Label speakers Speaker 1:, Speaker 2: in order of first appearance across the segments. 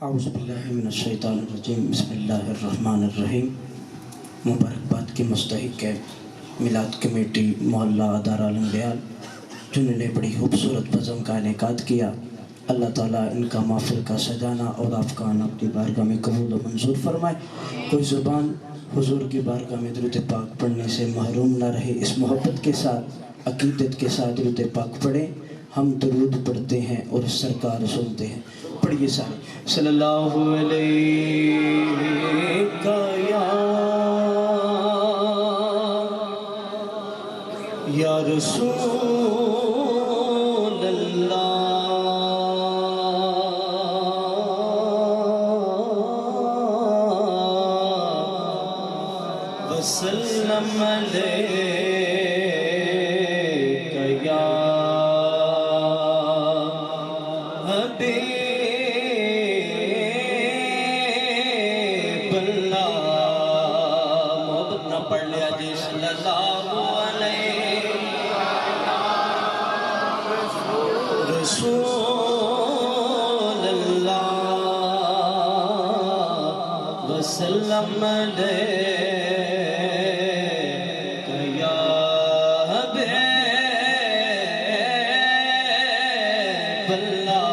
Speaker 1: اعوذ باللہ من الشیطان الرجیم بسم اللہ الرحمن الرحیم۔ مبارکباد کے مستحق ہے میلاد کمیٹی محلہ دار لنگیال جنہوں نے بڑی خوبصورت بزم کا انعقاد کیا۔ اللہ تعالیٰ ان کا محفل کا سجانا اور افکان اپنی بارگاہ میں قبول و منظور فرمائے۔ کوئی زبان حضور کی بارگاہ میں درود پاک پڑھنے سے محروم نہ رہے۔ اس محبت کے ساتھ عقیدت کے ساتھ درود پاک پڑھیں۔ ہم درود پڑھتے ہیں اور سرکار سنتے ہیں۔ پڑھیے سارے صلی اللہ علیہ یا رسول اللہ وسلم علیک یا حبیب اللہ۔ محبت نہ پڑھ لیا جی صلی اللہ علیہ رسول اللہ وسلم علیک یا حبیب اللہ۔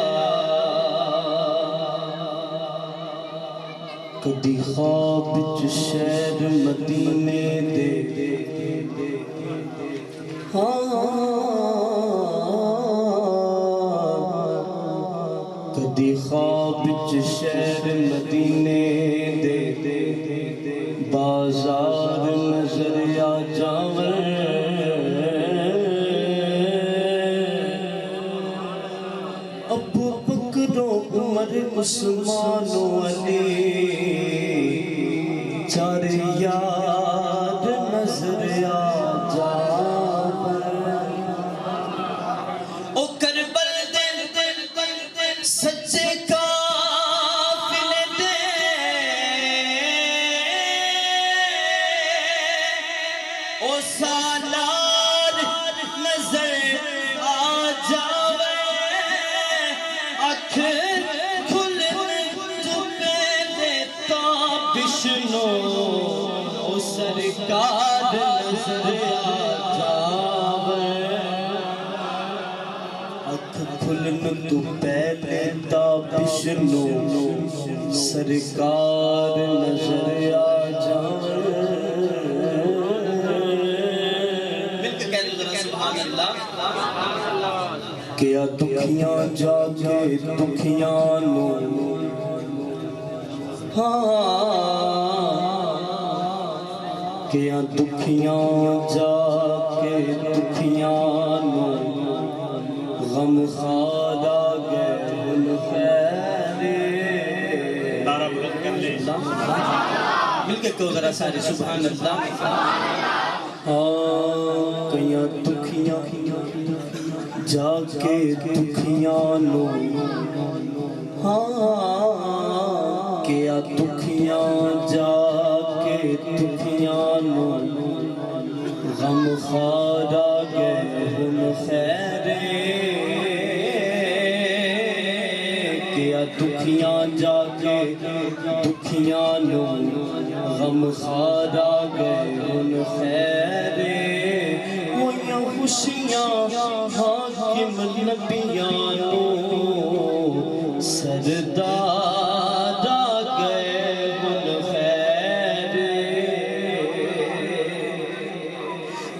Speaker 1: کدی خواب وچ شہر مدینے دے کدی خواب وچ شہر مدینے دے بازار نظر آ جاویں۔ ابو بکر و عمر عثمان و علی چار یار نظر آ جاویں۔ او کربل دے سچے قافلے دے او سالار نظر آ جاویں۔ اکھ کھلن تو پہلے تابشنو او سرکار نظر آ جاویں۔ اکھ کھلن تو پہلے تابشنو سرکار نظر آ جاویں۔ مل کے کہہ دو ذرا سبحان اللہ۔ کیا دکھیاں جا کے دکھیاں نو کیا دکھیاں جا کے دکھیاں نو غم خوار آ گئے ان خیرے۔ مل کے کہو ذرا سارے سبحان اللہ۔ کیا دکھیاں جا کے دکھیاں نو کیا دکھیاں جا کے دکھیاں نو غم خوار آ گئے ان خیرے۔ کیا دکھیاں جا کے دکھیاں نو غم خوار آ گئے ان خیرے۔ ہویاں خوشیاں حاکم نبیاں نو سردار آ گئے ان خیرے۔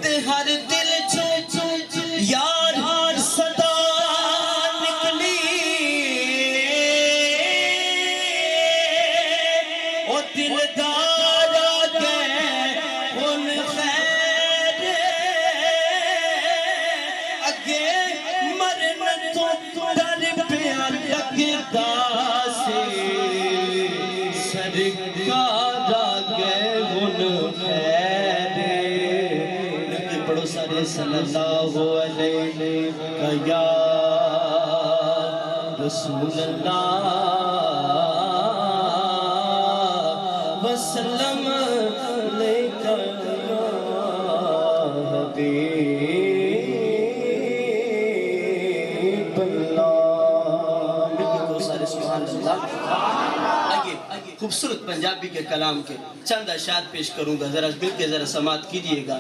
Speaker 1: تے ہر دل چو یار ہر صدا نکلی او دلدار آ گئے ان خیرے۔ اگے مرن تو ڈر پیا لگدا سی سرکار آ گئے ان خیرے۔ لکھے پڑھو سارے صلی اللہ علیہ یا رسول اللہ وسلم علیک یا حبیب اللہ۔
Speaker 2: سبحان اللہ. آئیے خوبصورت پنجابی کے کلام کے چند اشعار پیش کروں گا، ذرا مل کے ذرا سماعت کیجئے گا.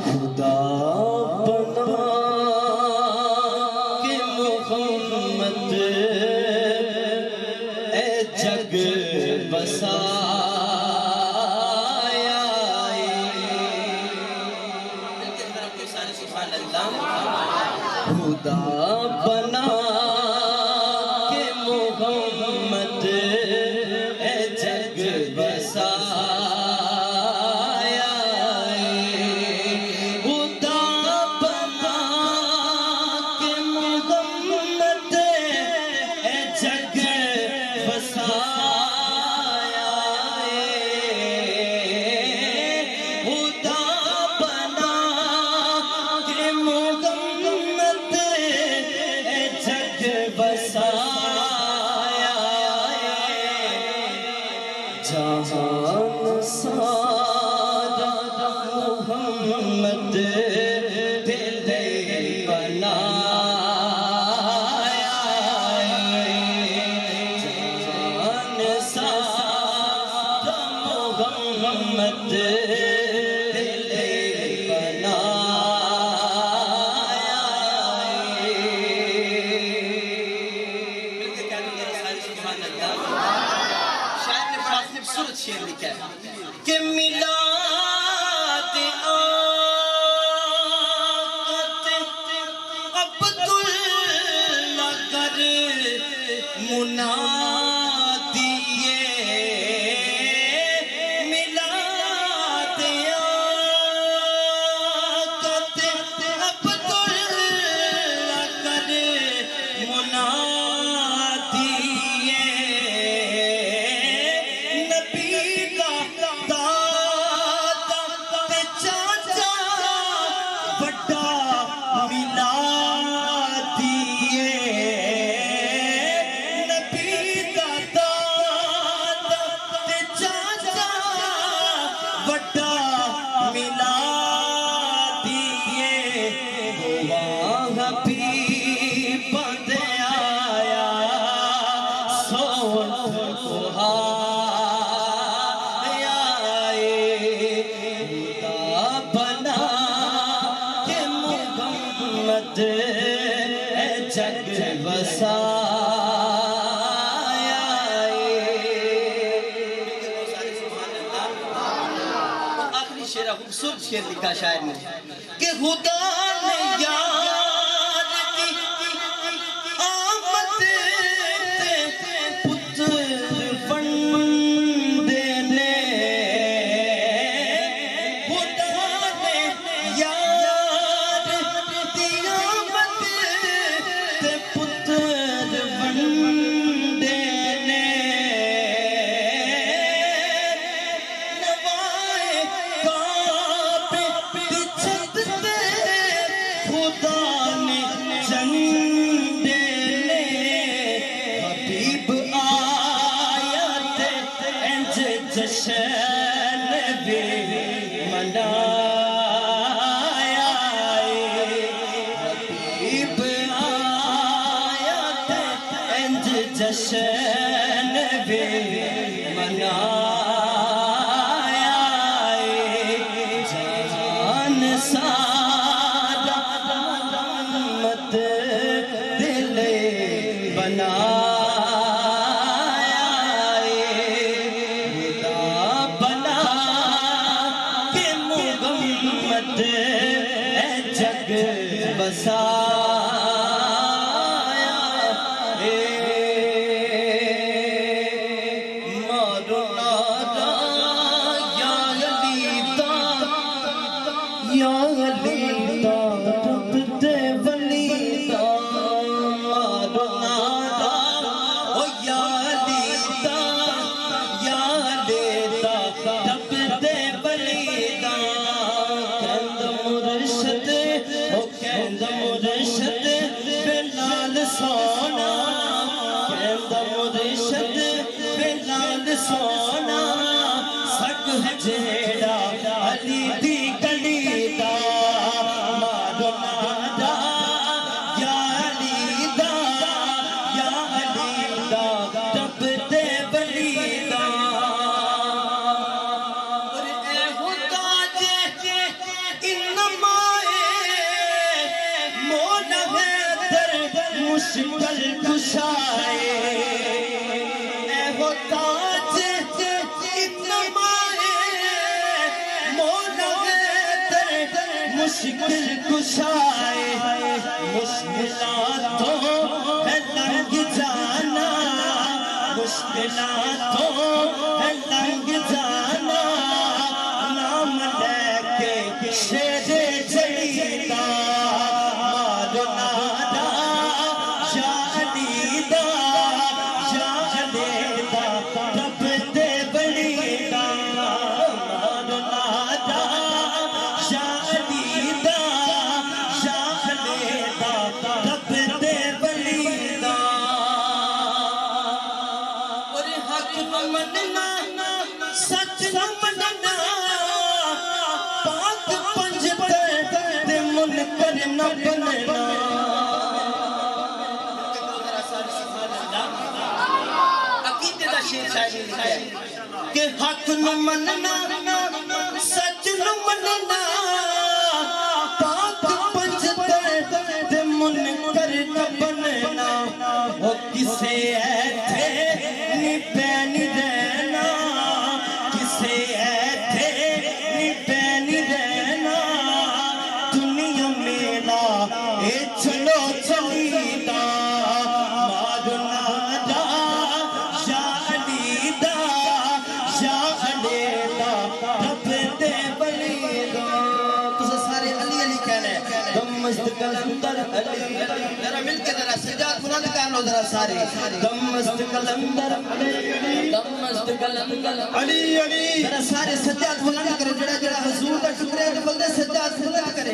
Speaker 2: خدا بنا کے محمد اے جگ بسایا. خدا بنا کے محمد اے جگ بسایا. خدا بنا کے محمد اے جگ بسایا. خدا بنا کے محمد اے جگ بسایا. جہان سارا محمد دل بنایا. جہان سارا محمد دل بنایا. مل کے کہہ دو ذرا سارے سبحان اللہ. شاعر نے بڑا خوبصورت شعر لکھا ہے کہ میلاد آقت عبداللہ کر منادیے. میلاد آقت عبداللہ کر منادیے. نبی کا دادا تے چاچا بڑا میلادیے. نبی کا دادا تے چاچا بڑا میلادیے. گواہ حبیب دے آیا سون خدا بنا کے محمد اے جگ بسایا. آخری شعر خوبصورت شعر لکھا شاعر نے کہ خدا نے یار کی آمد تے پتر بن دینے. خدا نے یار کی آمد تے پتر بن دینے. نوائے کعبے دی چھت تے خدا نے جھنڈے نے. حبیب آیا تے انج جشن بھی منایا. حبیب آیا تے انج جشن بھی منایا. جہان سارا محمد دل بنایا. خدا بنا کے محمد اے جگ بسایا. مارو نعرہ یا علی دا یا علی دا رب دے ولی دا. مارو نعرہ او یا علی دا یا علی دا رب دے ولی دا. کہندا مرشد او کہندا مرشد بلال سونا. کہندا مرشد بلال سونا. سگ جیڑا علی دی گلی دا. مشکل کشائے اے ہو تاج اتنا مائے مولا مشکل کشائے مشکلاتوں ہے لنگ جانا مشکلاتوں ہے لنگ جانا نام لے کے شیر جڑیدہ مارو نادا یا علی دا یا علی دا رب دے بڑیدہ مارو نادا یا علی دا یا علی دا رب دے بڑیدہ اور حق نو مننا سچ نو مننا پاک پنج تے منکر نہ بننا عقیدے دا شعر شاعری لکھا ہے کہ حق نو مننا سچ نو مننا پاک پنج تے منکر نہ بننا وہ کسے ایتھے نی پینی رہنا کسے ایتھے نی پینی رہنا دنیا میلا اے چلو چلیدہ مارو نادا یا علی دا یا علی دا رب دے بلیدہ تو سارے علی علی کہنا ہے دم مست کلندر علی ذرا مل کے ذرا سجاد بلند کر لو ذرا سارے دم مست کلندر علی علی ذرا سارے سجاد بلند کرو جڑا جڑا حضور دا شکر ہے بندے سجاد بلند کرے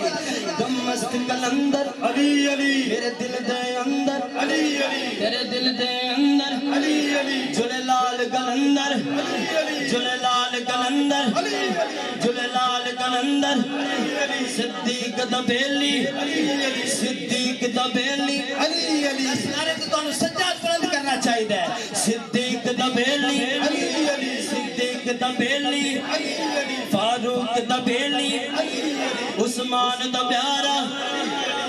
Speaker 2: دم مست کلندر علی علی میرے دل دے اندر علی علی تیرے دل دے اندر علی علی جلے لال کلندر علی علی جلے لال کلندر علی علی جلے لال کلندر علی علی صدیق دا بیلی علی علی صدیق دا بیلی علی علی سارے تو تانوں سجاد بلند کرنا چاہیے صدیق دا بیلی علی علی صدیق دا بیلی علی علی فاروق دا بیلی علی علی عثمان دا پیارا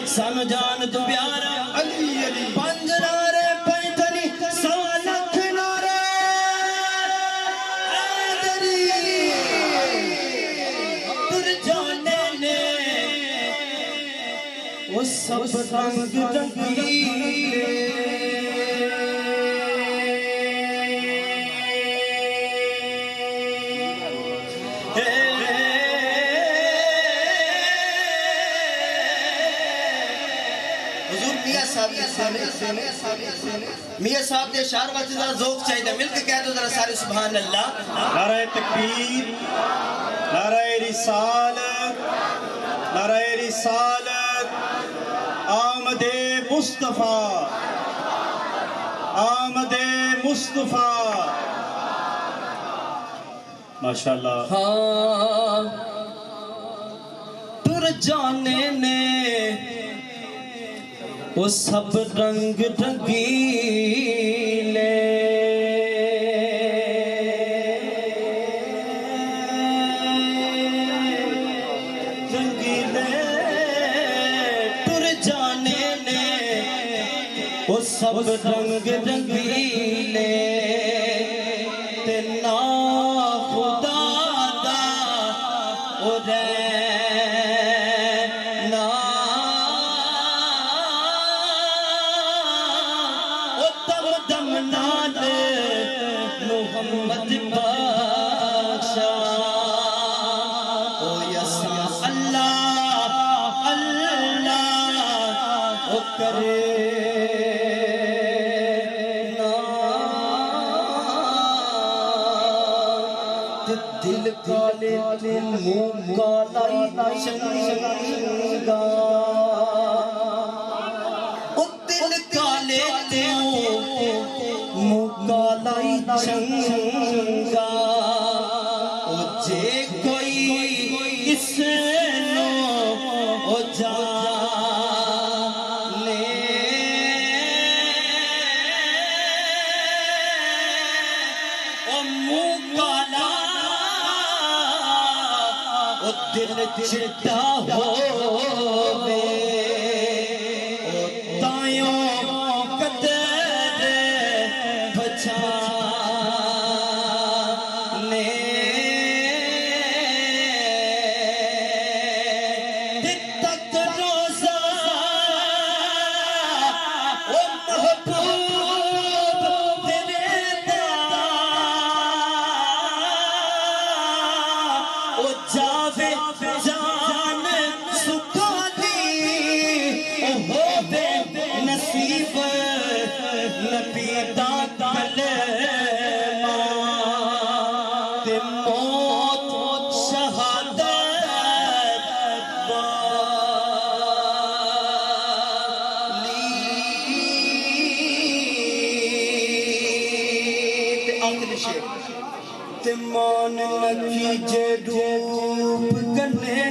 Speaker 2: سانو جان تو پیارا علی علی پنج نعرے پینتنی سوا لکھ نعرے حیدری تر جانے نے وہ سب رنگ رنگیلے میاں صاحب دے اشعار واسطے ذرا ذوق چاہیے مل کے کہہ دو ذرا سارے سبحان اللہ
Speaker 3: نعرہ تکبیر نعرہ رسالت نعرہ رسالت آمد مصطفیٰ آمد مصطفیٰ ماشاءاللہ
Speaker 2: ہاں تر جانے نے وہ سب رنگ رنگیلے رنگیلے تر جانے نے وہ سب رنگ رنگیلے تے نا خدا دا او رینا محمد بادشاہ او یسا اللہ اللہ او کرے دل کالے منہ کالا چنگا او دل کالے مکالائی چنگا او جے کوئی اس نو او جانے او مکالا او دل چٹا ہووے او تائیوں تے مان نتیجے روپ گنے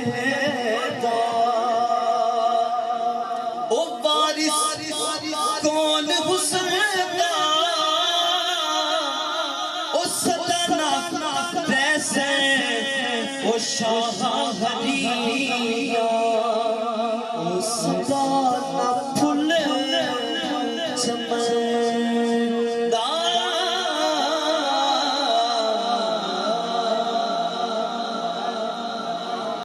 Speaker 2: دا او وارث کون حسن دا او سدانا پیسے او شاہ ہریاں او سدانا